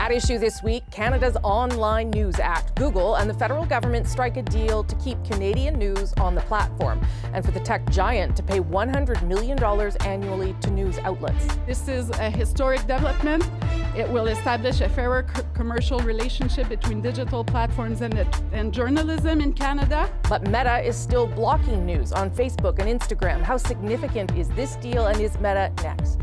At issue this week, Canada's Online News Act. Google and the federal government strike a deal to keep Canadian news on the platform, and for the tech giant to pay $100 million annually to news outlets. This is a historic development. It will establish a fairer commercial relationship between digital platforms and journalism in Canada. But Meta is still blocking news on Facebook and Instagram. How significant is this deal, and is Meta next?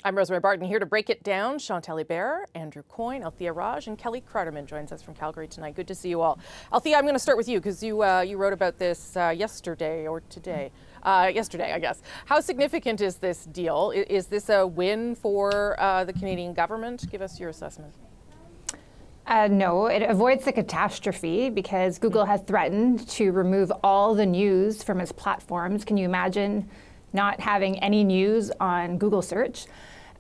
I'm Rosemary Barton, here to break it down. Chantal Hebert, Andrew Coyne, Althia Raj, and Kelly Kruderman joins us from Calgary tonight. Good to see you all. Althia, I'm going to start with you because you wrote about this yesterday or today. Yesterday, I guess. How significant is this deal? Is this a win for the Canadian government? Give us your assessment. No, it avoids the catastrophe because Google has threatened to remove all the news from its platforms. Can you imagine not having any news on Google search?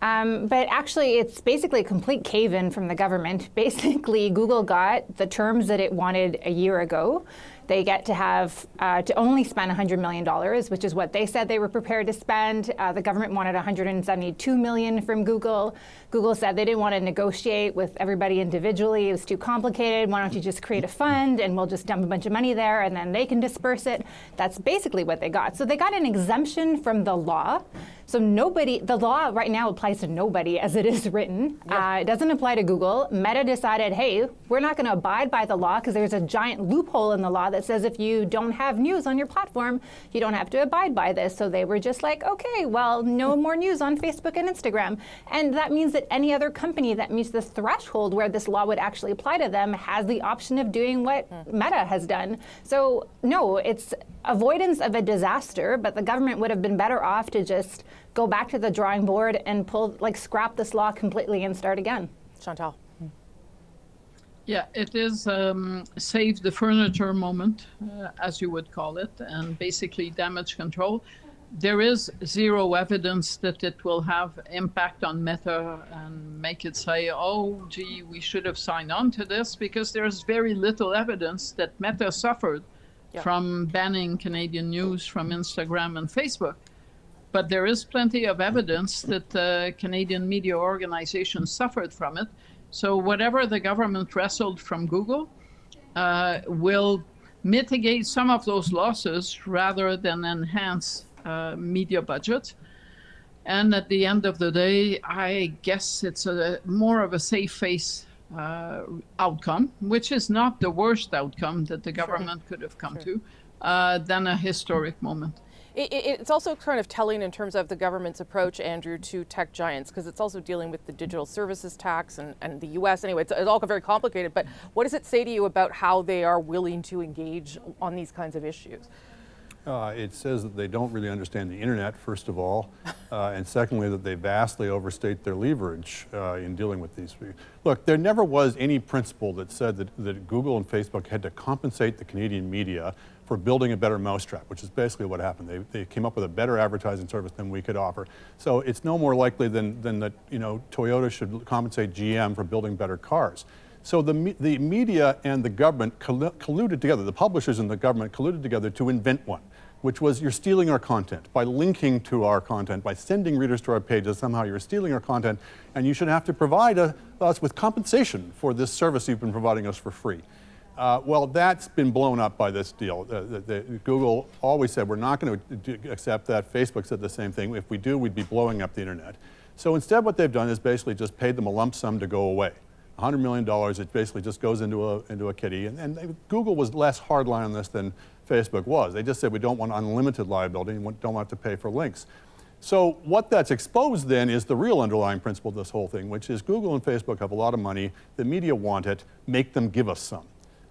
But actually, it's basically a complete cave-in from the government. Basically, Google got the terms that it wanted a year ago. They get to have to only spend $100 million, which is what they said they were prepared to spend. The government wanted $172 million from Google. Google said they didn't want to negotiate with everybody individually. It was too complicated. Why don't you just create a fund and we'll just dump a bunch of money there and then they can disperse it. That's basically what they got. So they got an exemption from the law. So the law right now applies to nobody as it is written. Yeah. It doesn't apply to Google. Meta decided, hey, we're not going to abide by the law because there's a giant loophole in the law that says if you don't have news on your platform, you don't have to abide by this. So they were just like, okay, well, no more news on Facebook and Instagram. And that means that any other company that meets this threshold where this law would actually apply to them has the option of doing what Meta has done. So no, it's avoidance of a disaster, but the government would have been better off to just go back to the drawing board and scrap this law completely and start again. Chantal. Yeah, it is save the furniture moment, as you would call it, and basically damage control. There is zero evidence that it will have impact on Meta and make it say, oh, gee, we should have signed on to this, because there's very little evidence that Meta suffered from banning Canadian news from Instagram and Facebook. But there is plenty of evidence that Canadian media organizations suffered from it. So whatever the government wrestled from Google will mitigate some of those losses rather than enhance media budget. And at the end of the day, I guess it's more of a safe face outcome, which is not the worst outcome that the government could have come to, than a historic moment. It's also kind of telling in terms of the government's approach, Andrew, to tech giants, because it's also dealing with the digital services tax and the U.S. Anyway, it's all very complicated. But what does it say to you about how they are willing to engage on these kinds of issues? It says that they don't really understand the internet, first of all, and secondly, that they vastly overstate their leverage in dealing with these. Look, there never was any principle that said that Google and Facebook had to compensate the Canadian media for building a better mousetrap, which is basically what happened. They came up with a better advertising service than we could offer. So it's no more likely than that Toyota should compensate GM for building better cars. So the media and the government colluded together, the publishers and the government colluded together to invent one, which was you're stealing our content. By linking to our content, by sending readers to our pages, somehow you're stealing our content, and you should have to provide us with compensation for this service you've been providing us for free. Well, that's been blown up by this deal. Google always said we're not going to accept that. Facebook said the same thing. If we do, we'd be blowing up the internet. So instead what they've done is basically just paid them a lump sum to go away. $100 million, it basically just goes into a kitty. And Google was less hardline on this than Facebook was. They just said we don't want unlimited liability and don't want to pay for links. So what that's exposed then is the real underlying principle of this whole thing, which is Google and Facebook have a lot of money. The media want it. Make them give us some.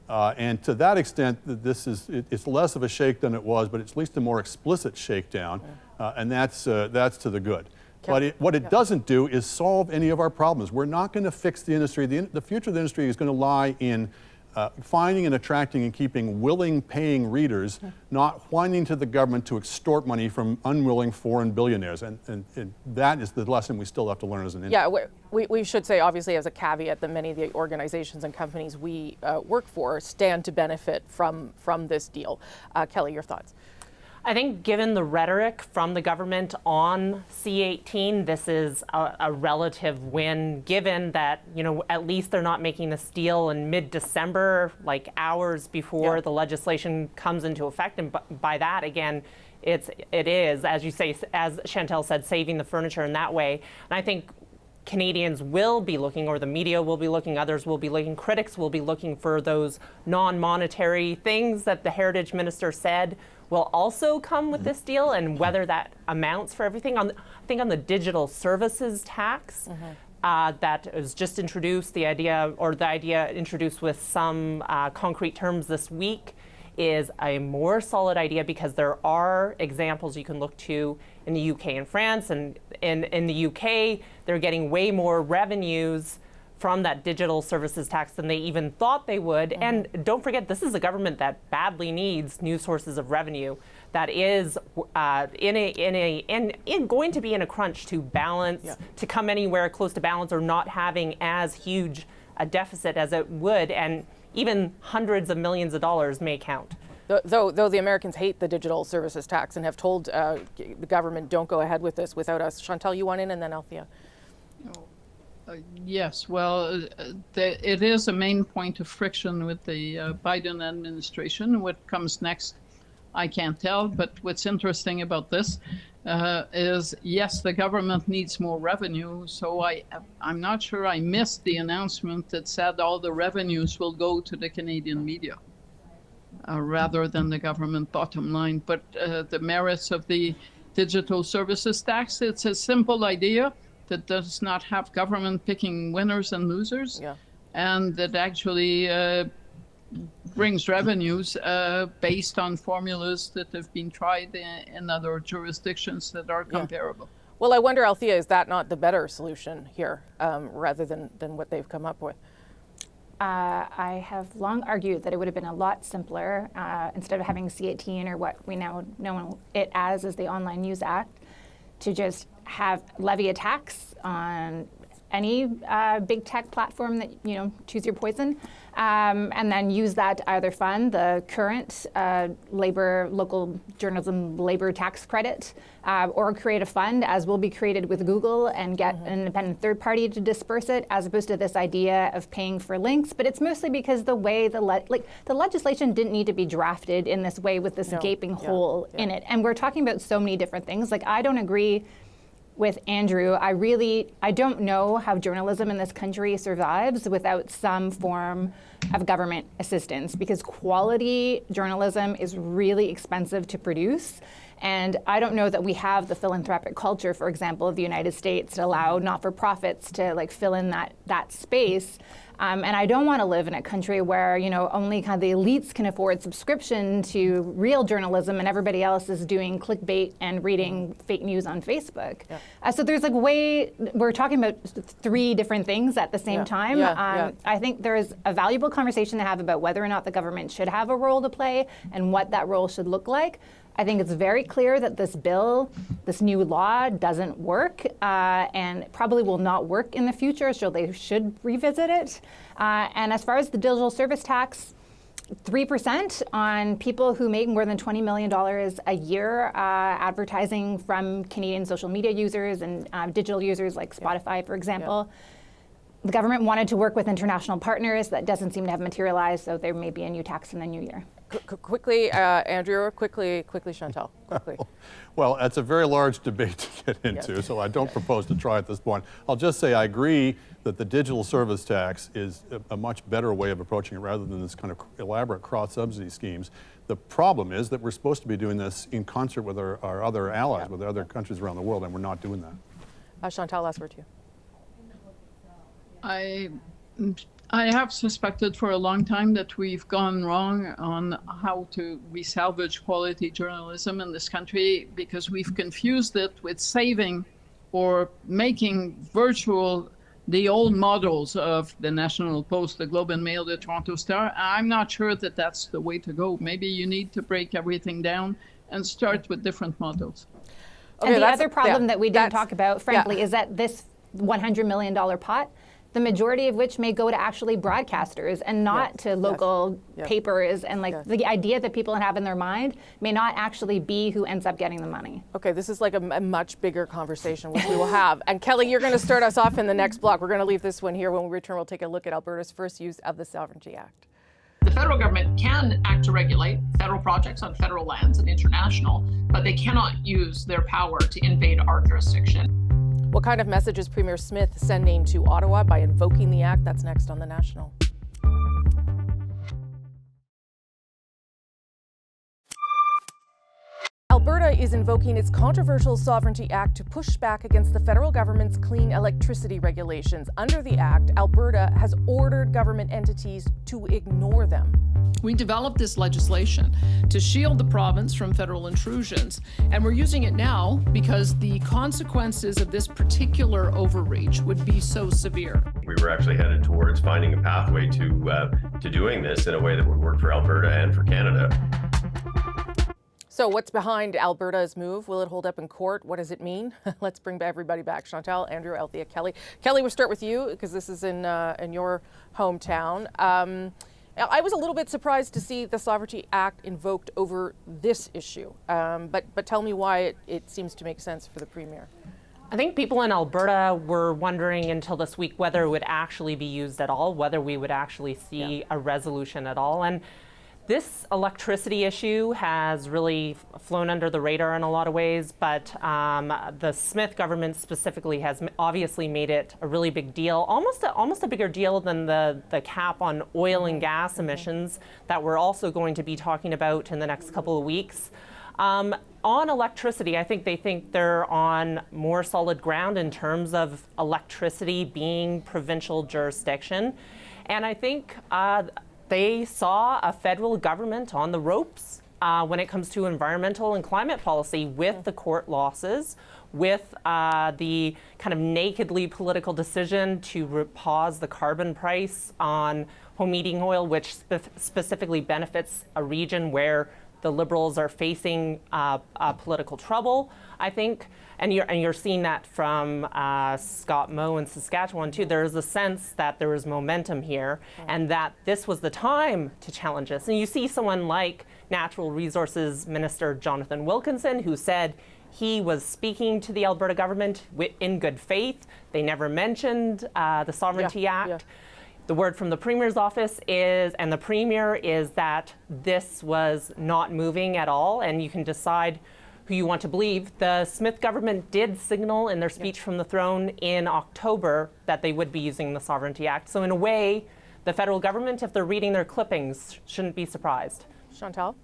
And to that extent, it's less of a shake than it was, but it's at least a more explicit shakedown, and that's to the good. But what it doesn't do is solve any of our problems. We're not going to fix the industry. The future of the industry is going to lie in finding and attracting and keeping willing, paying readers, not whining to the government to extort money from unwilling foreign billionaires. And that is the lesson we still have to learn as an industry. Yeah, we should say, obviously, as a caveat, that many of the organizations and companies we work for stand to benefit from this deal. Kelly, your thoughts? I think given the rhetoric from the government on C-18, this is a relative win, given that, at least they're not making this deal in mid-December, like hours before the legislation comes into effect. And by that, again, it is, as you say, as Chantal said, saving the furniture in that way. And I think Canadians will be looking, or the media will be looking, others will be looking, critics will be looking for those non-monetary things that the Heritage Minister said will also come with this deal, and whether that amounts for everything. I think on the digital services tax that was just introduced, the idea introduced with some concrete terms this week, is a more solid idea, because there are examples you can look to in the UK and France, and in the UK they're getting way more revenues from that digital services tax than they even thought they would. And don't forget, this is a government that badly needs new sources of revenue, that is going to be in a crunch to balance, to come anywhere close to balance, or not having as huge a deficit as it would, and even hundreds of millions of dollars may count. Though the Americans hate the digital services tax and have told the government, don't go ahead with this without us. Chantal, you want in, and then Althia. Yes, well, it is a main point of friction with the Biden administration. What comes next, I can't tell. But what's interesting about this is, yes, the government needs more revenue. So I'm not sure I missed the announcement that said all the revenues will go to the Canadian media rather than the government bottom line. But the merits of the digital services tax, it's a simple idea that does not have government picking winners and losers, and that actually brings revenues based on formulas that have been tried in other jurisdictions that are comparable. Well, I wonder, Althia, is that not the better solution here, rather than what they've come up with? I have long argued that it would have been a lot simpler, instead of having C-18, or what we now know it as the Online News Act, to just levy a tax on any big tech platform that, choose your poison, and then use that to either fund the current local journalism labor tax credit, or create a fund, as will be created with Google, and get an independent third party to disperse it, as opposed to this idea of paying for links. But it's mostly because the way the legislation didn't need to be drafted in this way, with this gaping hole in it. And we're talking about so many different things. Like, I don't agree with Andrew. I don't know how journalism in this country survives without some form of government assistance, because quality journalism is really expensive to produce. And I don't know that we have the philanthropic culture, for example, of the United States, to allow not-for-profits to fill in that space. And I don't want to live in a country where, only kind of the elites can afford subscription to real journalism, and everybody else is doing clickbait and reading fake news on Facebook. So there's we're talking about three different things at the same time. I think there's a valuable conversation to have about whether or not the government should have a role to play, and what that role should look like. I think it's very clear that this new law doesn't work, and probably will not work in the future, so they should revisit it. And as far as the digital service tax, 3% on people who make more than $20 million a year advertising from Canadian social media users and digital users like Spotify, for example. The government wanted to work with international partners. That doesn't seem to have materialized, so there may be a new tax in the new year. Quickly, Andrew, quickly, Chantal, quickly. Well, that's a very large debate to get into, so I don't propose to try at this point. I'll just say I agree that the digital service tax is a much better way of approaching it, rather than this kind of elaborate cross-subsidy schemes. The problem is that we're supposed to be doing this in concert with our other allies, with other countries around the world, and we're not doing that. Chantal, last word to you. I have suspected for a long time that we've gone wrong on how to resalvage quality journalism in this country, because we've confused it with saving or making virtual the old models of the National Post, the Globe and Mail, the Toronto Star. I'm not sure that that's the way to go. Maybe you need to break everything down and start with different models. Okay, and the other problem that we didn't talk about, frankly, is that this $100 million pot the majority of which may go to actually broadcasters and not to local papers. And like the idea that people have in their mind may not actually be who ends up getting the money. Okay, this is like a much bigger conversation, which we will have. And Kelly, you're going to start us off in the next block. We're going to leave this one here. When we return, we'll take a look at Alberta's first use of the Sovereignty Act. The federal government can act to regulate federal projects on federal lands and international, but they cannot use their power to invade our jurisdiction. What kind of message is Premier Smith sending to Ottawa by invoking the act? That's next on The National. Alberta is invoking its controversial Sovereignty Act to push back against the federal government's clean electricity regulations. Under the act, Alberta has ordered government entities to ignore them. We developed this legislation to shield the province from federal intrusions, and we're using it now because the consequences of this particular overreach would be so severe. We were actually headed towards finding a pathway to doing this in a way that would work for Alberta and for Canada. So what's behind Alberta's move? Will it hold up in court? What does it mean? Let's bring everybody back. Chantal, Andrew, Althia, Kelly. Kelly, we'll start with you because this is in your hometown. I was a little bit surprised to see the Sovereignty Act invoked over this issue, but tell me why it seems to make sense for the Premier. I think people in Alberta were wondering until this week whether it would actually be used at all, whether we would actually see a resolution at all. And this electricity issue has really flown under the radar in a lot of ways, but the Smith government specifically has obviously made it a really big deal, almost a bigger deal than the cap on oil and gas emissions that we're also going to be talking about in the next couple of weeks. On electricity, I think they think they're on more solid ground in terms of electricity being provincial jurisdiction. And I think they saw a federal government on the ropes when it comes to environmental and climate policy with the court losses, with the kind of nakedly political decision to pause the carbon price on home heating oil, which specifically benefits a region where the Liberals are facing political trouble, I think. And you're seeing that from Scott Moe in Saskatchewan too. There is a sense that there is momentum here and that this was the time to challenge this. And you see someone like Natural Resources Minister Jonathan Wilkinson, who said he was speaking to the Alberta government in good faith. They never mentioned the Sovereignty Act. Yeah. The word from the Premier's office and the Premier is that this was not moving at all, and you can decide who you want to believe. The Smith government did signal in their speech from the throne in October that they would be using the Sovereignty Act. So in a way, the federal government, if they're reading their clippings, shouldn't be surprised. Chantal?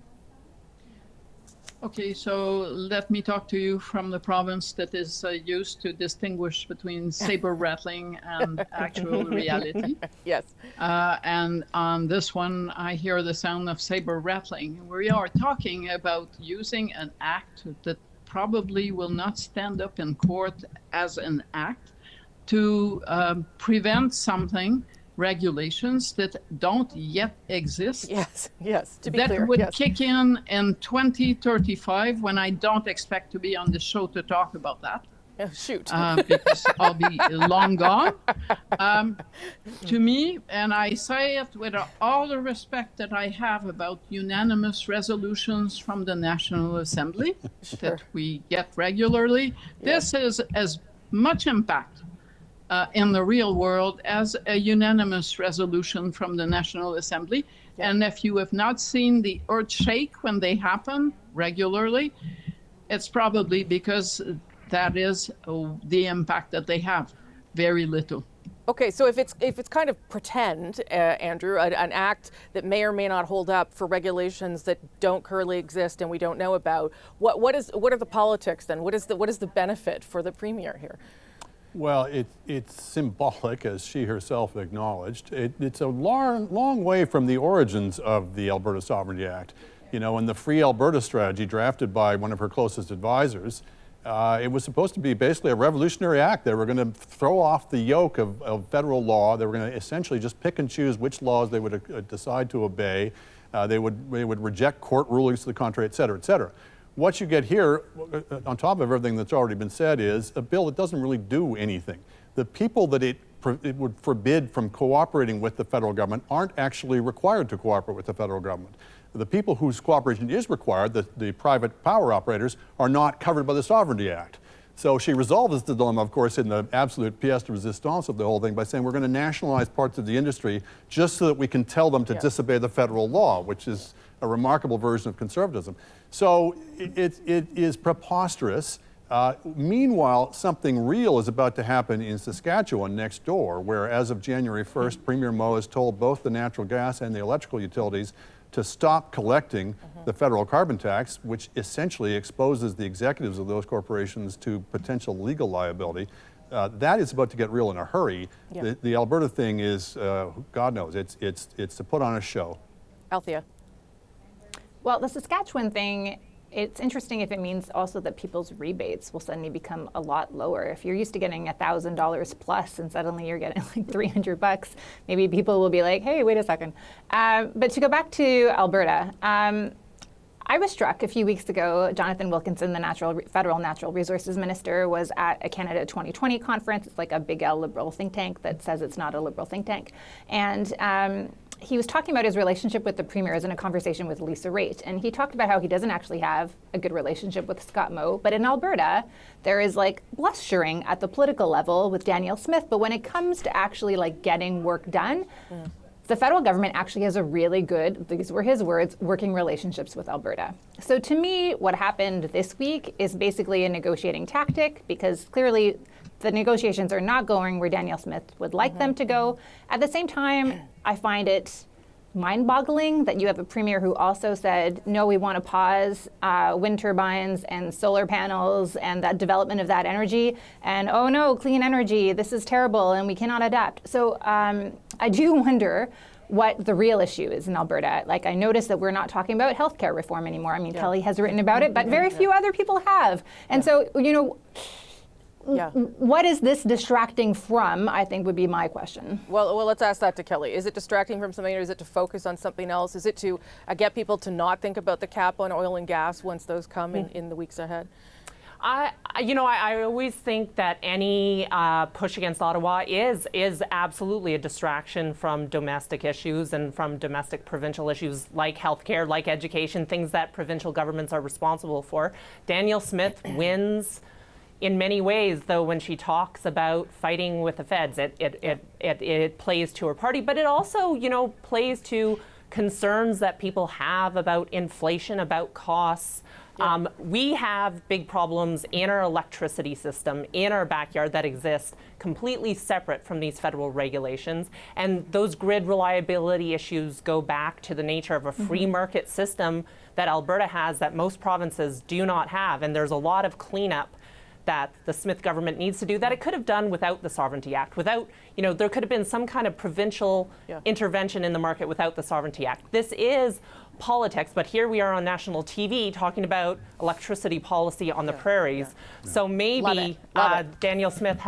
Okay, so let me talk to you from the province that is used to distinguish between saber rattling and actual reality. Yes. And on this one, I hear the sound of saber rattling. We are talking about using an act that probably will not stand up in court as an act to prevent something, regulations that don't yet exist. Yes, to be that clear. That would kick in 2035 when I don't expect to be on the show to talk about that. Shoot. Because I'll be long gone. To me, and I say it with all the respect that I have about unanimous resolutions from the National Assembly that we get regularly, this is as much impact in the real world as a unanimous resolution from the National Assembly. And if you have not seen the earth shake when they happen regularly, it's probably because that is the impact that they have. Very little. Okay, so if it's kind of pretend, Andrew, an act that may or may not hold up for regulations that don't currently exist and we don't know about, what are the politics then? What is the benefit for the Premier here? Well, it's symbolic, as she herself acknowledged. It's a long way from the origins of the Alberta Sovereignty Act. You know, in the Free Alberta strategy drafted by one of her closest advisors, it was supposed to be basically a revolutionary act. They were going to throw off the yoke of federal law. They were going to essentially just pick and choose which laws they would decide to obey. They would reject court rulings to the contrary, et cetera, et cetera. What you get here, on top of everything that's already been said, is a bill that doesn't really do anything. The people that it forbid from cooperating with the federal government aren't actually required to cooperate with the federal government. The people whose cooperation is required, the private power operators, are not covered by the Sovereignty Act. So she resolves the dilemma, of course, in the absolute pièce de résistance of the whole thing by saying we're going to nationalize parts of the industry just so that we can tell them to disobey the federal law, which is a remarkable version of conservatism. So it is preposterous. Meanwhile, something real is about to happen in Saskatchewan next door, where as of January 1st, Premier Moe has told both the natural gas and the electrical utilities to stop collecting the federal carbon tax, which essentially exposes the executives of those corporations to potential legal liability. That is about to get real in a hurry. The Alberta thing is, God knows, it's to put on a show. Althia. Well, the Saskatchewan thing, it's interesting if it means also that people's rebates will suddenly become a lot lower. If you're used to getting $1,000 plus and suddenly you're getting like $300, maybe people will be like, hey, wait a second. But to go back to Alberta, I was struck a few weeks ago, Jonathan Wilkinson, the federal natural resources minister, was at a Canada 2020 conference. It's like a big L liberal think tank that says it's not a liberal think tank. And he was talking about his relationship with the premiers in a conversation with Lisa Raitt. And he talked about how he doesn't actually have a good relationship with Scott Moe. But in Alberta, there is like blushering at the political level with Danielle Smith. But when it comes to actually like getting work done, the federal government actually has a really good, these were his words, working relationships with Alberta. So to me, what happened this week is basically a negotiating tactic, because clearly the negotiations are not going where Danielle Smith would like them to go. At the same time, I find it mind-boggling that you have a premier who also said, no, we want to pause wind turbines and solar panels and that development of that energy. And oh no, clean energy, this is terrible and we cannot adapt. So I do wonder what the real issue is in Alberta. Like, I noticed that we're not talking about healthcare reform anymore. I mean, Kelly has written about it, but very few other people have. And so, you know, what is this distracting from, I think would be my question. Well, let's ask that to Kelly. Is it distracting from something, or is it to focus on something else? Is it to get people to not think about the cap on oil and gas once those come in the weeks ahead? I always think that any push against Ottawa is absolutely a distraction from domestic issues and from domestic provincial issues like healthcare, like education, things that provincial governments are responsible for. Danielle Smith wins in many ways, though, when she talks about fighting with the feds. It plays to her party, but it also, plays to concerns that people have about inflation, about costs. We have big problems in our electricity system, in our backyard, that exist completely separate from these federal regulations. And those grid reliability issues go back to the nature of a free market system that Alberta has that most provinces do not have. And there's a lot of cleanup that the Smith government needs to do that it could have done without the Sovereignty Act, without, there could have been some kind of provincial intervention in the market without the Sovereignty Act. This is politics, but here we are on national TV talking about electricity policy on the prairies. So maybe Danielle Smith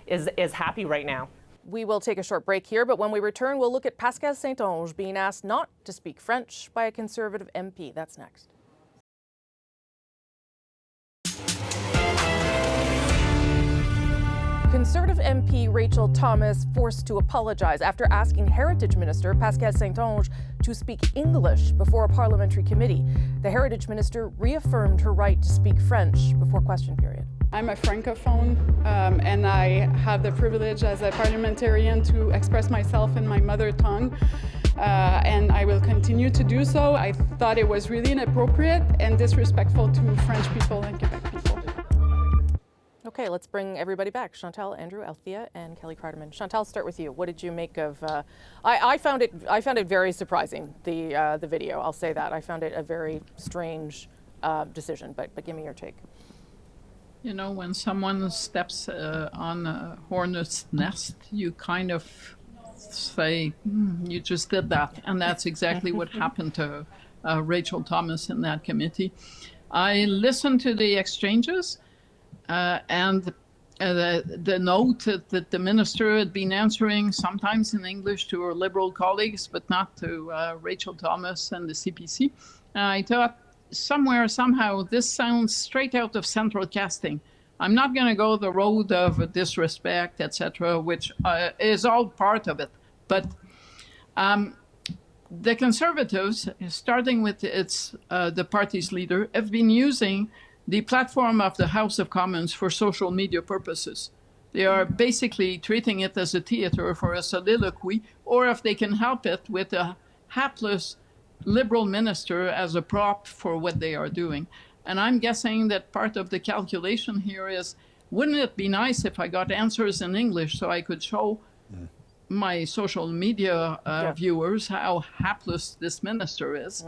is happy right now. We will take a short break here, but when we return, we'll look at Pascal St-Onge being asked not to speak French by a Conservative MP. That's next. Conservative MP Rachel Thomas forced to apologize after asking Heritage Minister Pascal St-Onge to speak English before a parliamentary committee. The Heritage Minister reaffirmed her right to speak French before question period. I'm a Francophone, and I have the privilege as a parliamentarian to express myself in my mother tongue, and I will continue to do so. I thought it was really inappropriate and disrespectful to French people and Quebec people. Okay, let's bring everybody back. Chantal, Andrew, Althia, and Kelly Cardamon. Chantal, start with you. What did you make of? I found it very surprising, the video. I'll say that. I found it a very strange decision. But give me your take. When someone steps on a hornet's nest, you kind of say, "You just did that," and that's exactly what happened to Rachel Thomas in that committee. I listened to the exchanges. And the note that the minister had been answering sometimes in English to her Liberal colleagues, but not to Rachel Thomas and the CPC. I thought somehow this sounds straight out of central casting. I'm not going to go the road of disrespect, etc., which is all part of it. But the Conservatives, starting with the party's leader, have been using the platform of the House of Commons for social media purposes. They are basically treating it as a theater for a soliloquy, or if they can help it, with a hapless Liberal minister as a prop for what they are doing. And I'm guessing that part of the calculation here is, wouldn't it be nice if I got answers in English so I could show my social media viewers how hapless this minister is?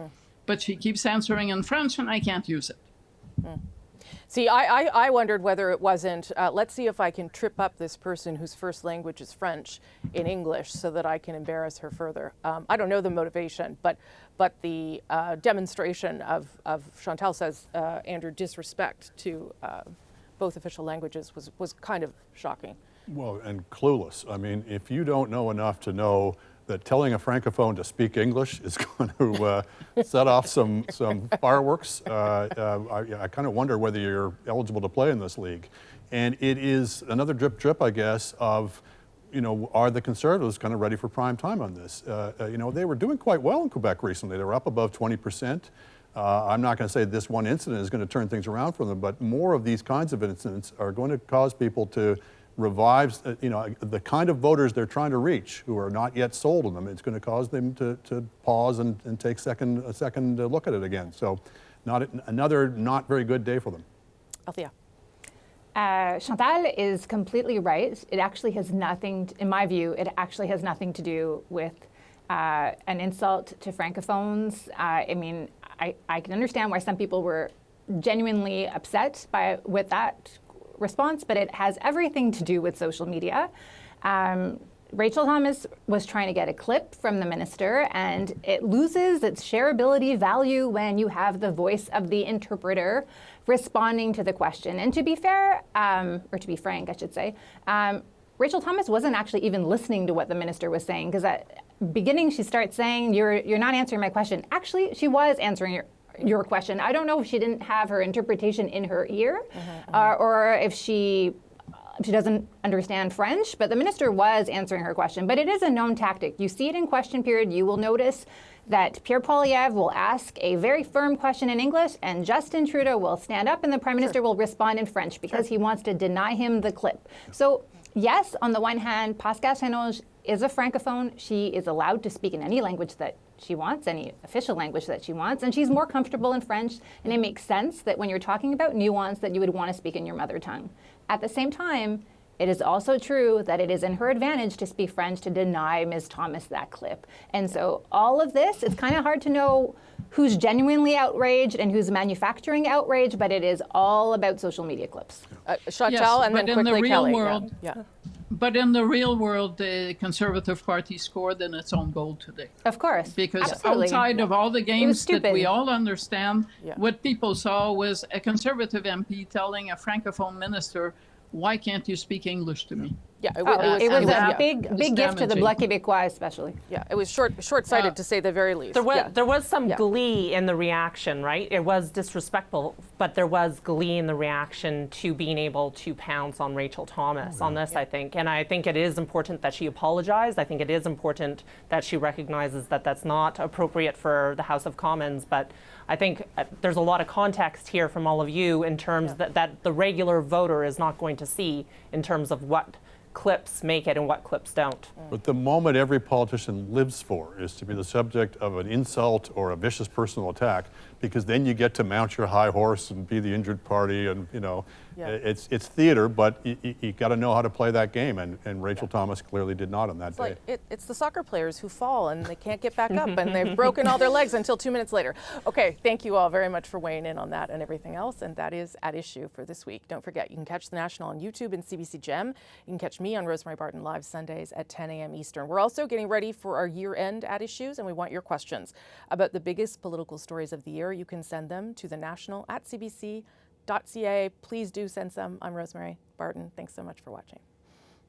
But she keeps answering in French and I can't use it. See, I wondered whether it wasn't, let's see if I can trip up this person whose first language is French in English so that I can embarrass her further. I don't know the motivation, but the demonstration of Chantal says, Andrew, disrespect to both official languages was kind of shocking. Well, and clueless. I mean, if you don't know enough to know that telling a Francophone to speak English is going to set off some fireworks, I kind of wonder whether you're eligible to play in this league. And it is another drip, I guess, of, are the Conservatives kind of ready for prime time on this? They were doing quite well in Quebec recently. They were up above 20%. I'm not going to say this one incident is going to turn things around for them, but more of these kinds of incidents are going to cause people to revive, the kind of voters they're trying to reach who are not yet sold on them. It's going to cause them to pause and take a second look at it again. So another not very good day for them. Althia. Chantal is completely right. It actually has nothing, in my view, it actually has nothing to do with an insult to Francophones. I mean, I can understand why some people were genuinely upset with that response, but it has everything to do with social media. Rachel Thomas was trying to get a clip from the minister, and it loses its shareability value when you have the voice of the interpreter responding to the question. And to be fair, or to be frank, I should say, Rachel Thomas wasn't actually even listening to what the minister was saying, because at the beginning she starts saying, you're not answering my question. Actually, she was answering your question. I don't know if she didn't have her interpretation in her ear, or if she doesn't understand French, but the minister was answering her question. But it is a known tactic. You see it in question period. You will notice that Pierre Poilievre will ask a very firm question in English, and Justin Trudeau will stand up and the Prime Minister will respond in French because he wants to deny him the clip. So yes, on the one hand, Pascale St-Onge is a Francophone. She is allowed to speak in any language that she wants, any official language that she wants, and she's more comfortable in French, and it makes sense that when you're talking about nuance that you would want to speak in your mother tongue. At the same time, it is also true that it is in her advantage to speak French to deny Ms. Thomas that clip. And so all of this, it's kind of hard to know who's genuinely outraged and who's manufacturing outrage, but it is all about social media clips. Chantal, and then quickly Kelly. But in the real world, the Conservative Party scored in its own goal today. Of course. Because absolutely. outside of all the games that we all understand, what people saw was a Conservative MP telling a Francophone minister, why can't you speak English to me? Yeah, it was a big gift to the Bloc Québécois, especially. Yeah, it was short-sighted to say the very least. There was some glee in the reaction, right? It was disrespectful, but there was glee in the reaction to being able to pounce on Rachel Thomas on this, I think. And I think it is important that she apologized. I think it is important that she recognizes that that's not appropriate for the House of Commons. But I think there's a lot of context here from all of you in terms that the regular voter is not going to see in terms of what clips make it and what clips don't. But the moment every politician lives for is to be the subject of an insult or a vicious personal attack, because then you get to mount your high horse and be the injured party, and it's theater, but you got to know how to play that game, and Rachel Thomas clearly did not on that day. Like it's the soccer players who fall and they can't get back up and they've broken all their legs until 2 minutes later. Okay, thank you all very much for weighing in on that and everything else, and that is At Issue for this week. Don't forget, you can catch The National on YouTube and CBC Gem. You can catch me on Rosemary Barton live Sundays at 10 a.m. Eastern. We're also getting ready for our year-end At Issues, and we want your questions about the biggest political stories of the year. You can send them to thenational@cbc.ca. Please do send some. I'm Rosemary Barton. Thanks so much for watching.